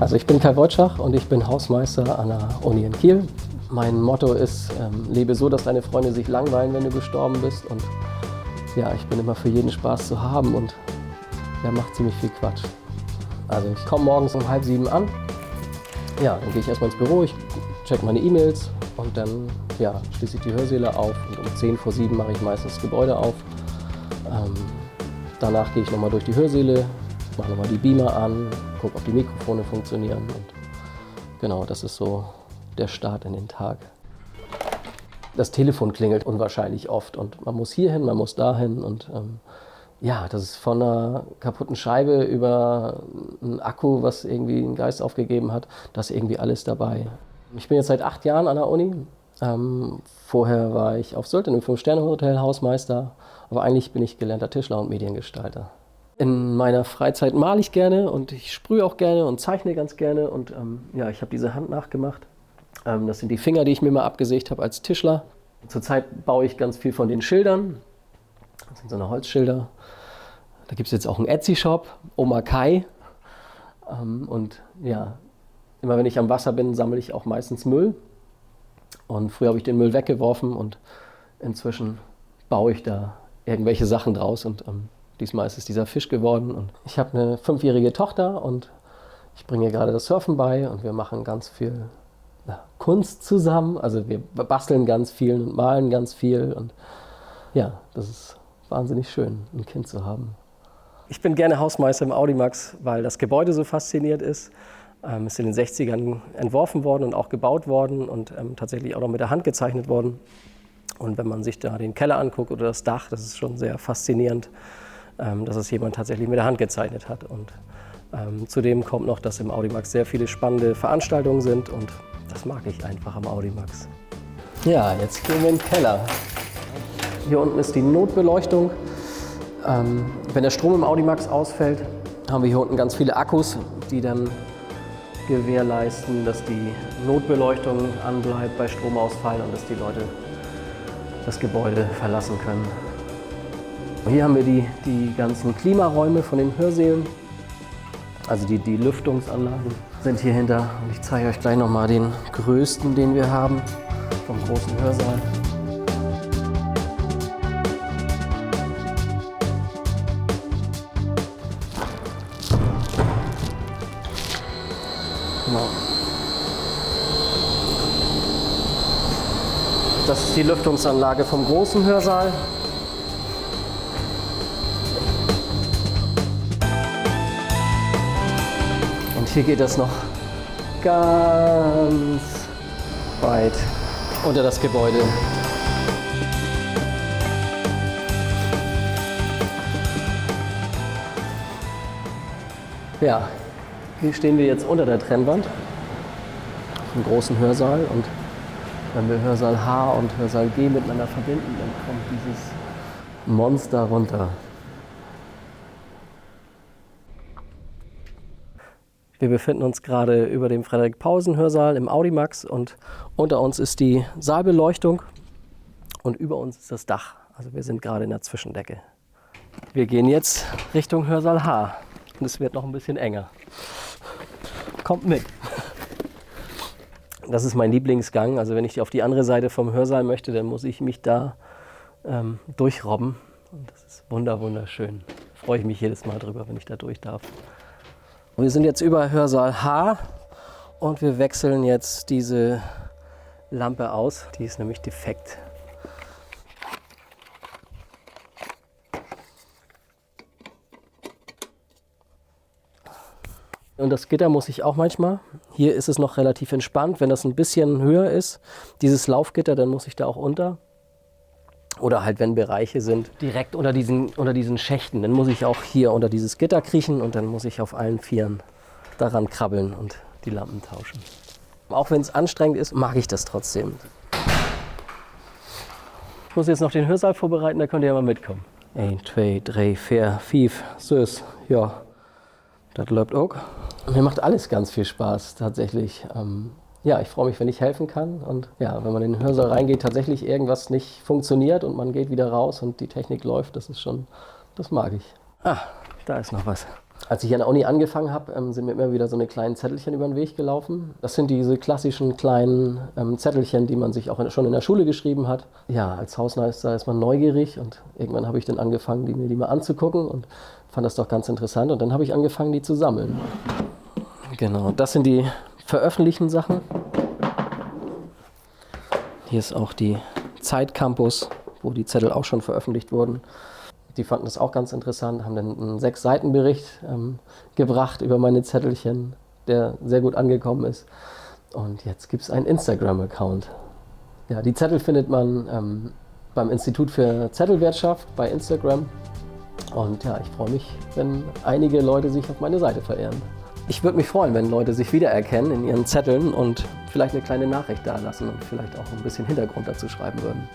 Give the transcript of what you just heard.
Also ich bin Kai Wojtschach und ich bin Hausmeister an der Uni in Kiel. Mein Motto ist, lebe so, dass deine Freunde sich langweilen, wenn du gestorben bist. Und ja, ich bin immer für jeden Spaß zu haben und ja, mache ziemlich viel Quatsch. Also ich komme morgens um 6:30 an. Ja, dann gehe ich erstmal ins Büro, ich check meine E-Mails und dann ja, schließe ich die Hörsäle auf und um 6:10 mache ich meistens das Gebäude auf. Danach gehe ich nochmal durch die Hörsäle, mache nochmal die Beamer an, gucke, ob die Mikrofone funktionieren und genau, das ist so der Start in den Tag. Das Telefon klingelt unwahrscheinlich oft und man muss hierhin, man muss dahin und ja, das ist von einer kaputten Scheibe über einen Akku, was irgendwie einen Geist aufgegeben hat, das ist irgendwie alles dabei. Ich bin jetzt seit 8 Jahren an der Uni. Vorher war ich auf Sylt in einem 5-Sterne-Hotel Hausmeister, aber eigentlich bin ich gelernter Tischler und Mediengestalter. In meiner Freizeit male ich gerne und ich sprühe auch gerne und zeichne ganz gerne und ja, ich habe diese Hand nachgemacht. Das sind die Finger, die ich mir mal abgesägt habe als Tischler. Zurzeit baue ich ganz viel von den Schildern. Das sind so eine Holzschilder. Da gibt es jetzt auch einen Etsy-Shop, Oma Kai. Und ja, immer wenn ich am Wasser bin, sammle ich auch meistens Müll. Und früher habe ich den Müll weggeworfen und inzwischen baue ich da irgendwelche Sachen draus. Und diesmal ist es dieser Fisch geworden. Und ich habe eine 5-jährige Tochter und ich bringe ihr gerade das Surfen bei und wir machen ganz viel Kunst zusammen. Also wir basteln ganz viel und malen ganz viel. Und ja, das ist wahnsinnig schön, ein Kind zu haben. Ich bin gerne Hausmeister im Audimax, weil das Gebäude so fasziniert ist. Es ist in den 60ern entworfen worden und auch gebaut worden und tatsächlich auch noch mit der Hand gezeichnet worden. Und wenn man sich da den Keller anguckt oder das Dach, das ist schon sehr faszinierend, dass es jemand tatsächlich mit der Hand gezeichnet hat. Und zudem kommt noch, dass im Audimax sehr viele spannende Veranstaltungen sind und das mag ich einfach am Audimax. Ja, jetzt gehen wir in den Keller. Hier unten ist die Notbeleuchtung. Wenn der Strom im Audimax ausfällt, haben wir hier unten ganz viele Akkus, die dann gewährleisten, dass die Notbeleuchtung anbleibt bei Stromausfall und dass die Leute das Gebäude verlassen können. Hier haben wir die ganzen Klimaräume von den Hörsälen, also die Lüftungsanlagen sind hier hinter. Und ich zeige euch gleich nochmal den größten, den wir haben, vom großen Hörsaal. Genau. Das ist die Lüftungsanlage vom großen Hörsaal. Und hier geht das noch ganz weit unter das Gebäude. Ja, hier stehen wir jetzt unter der Trennwand im großen Hörsaal und wenn wir Hörsaal H und Hörsaal G miteinander verbinden, dann kommt dieses Monster runter. Wir befinden uns gerade über dem Frederik-Pausen-Hörsaal im Audimax und unter uns ist die Saalbeleuchtung und über uns ist das Dach. Also wir sind gerade in der Zwischendecke. Wir gehen jetzt Richtung Hörsaal H und es wird noch ein bisschen enger. Kommt mit. Das ist mein Lieblingsgang. Also wenn ich auf die andere Seite vom Hörsaal möchte, dann muss ich mich da durchrobben. Und das ist wunderschön. Da freue ich mich jedes Mal drüber, wenn ich da durch darf. Wir sind jetzt über Hörsaal H und wir wechseln jetzt diese Lampe aus. Die ist nämlich defekt. Und das Gitter muss ich auch manchmal. Hier ist es noch relativ entspannt. Wenn das ein bisschen höher ist, dieses Laufgitter, dann muss ich da auch unter. Oder halt, wenn Bereiche sind, direkt unter diesen Schächten, dann muss ich auch hier unter dieses Gitter kriechen und dann muss ich auf allen Vieren daran krabbeln und die Lampen tauschen. Auch wenn es anstrengend ist, mag ich das trotzdem. Ich muss jetzt noch den Hörsaal vorbereiten, da könnt ihr ja mal mitkommen. 1, 2, 3, 4, 5, 6, ja. Das läuft auch. Mir macht alles ganz viel Spaß, tatsächlich. Ja, ich freue mich, wenn ich helfen kann. Und ja, wenn man in den Hörsaal reingeht, tatsächlich irgendwas nicht funktioniert und man geht wieder raus und die Technik läuft, das ist schon, das mag ich. Ah, da ist noch was. Als ich an der Uni angefangen habe, sind mir immer wieder so eine kleinen Zettelchen über den Weg gelaufen. Das sind diese klassischen kleinen Zettelchen, die man sich auch schon in der Schule geschrieben hat. Ja, als Hausmeister ist man neugierig und irgendwann habe ich dann angefangen, mir die mal anzugucken und fand das doch ganz interessant. Und dann habe ich angefangen, die zu sammeln. Genau, das sind die veröffentlichten Sachen. Hier ist auch die Zeit Campus, wo die Zettel auch schon veröffentlicht wurden. Die fanden das auch ganz interessant, haben dann einen 6-Seiten-Bericht gebracht über meine Zettelchen, der sehr gut angekommen ist. Und jetzt gibt es einen Instagram-Account. Ja, die Zettel findet man beim Institut für Zettelwirtschaft bei Instagram. Und ja, ich freue mich, wenn einige Leute sich auf meine Seite verehren. Ich würde mich freuen, wenn Leute sich wiedererkennen in ihren Zetteln und vielleicht eine kleine Nachricht dalassen und vielleicht auch ein bisschen Hintergrund dazu schreiben würden.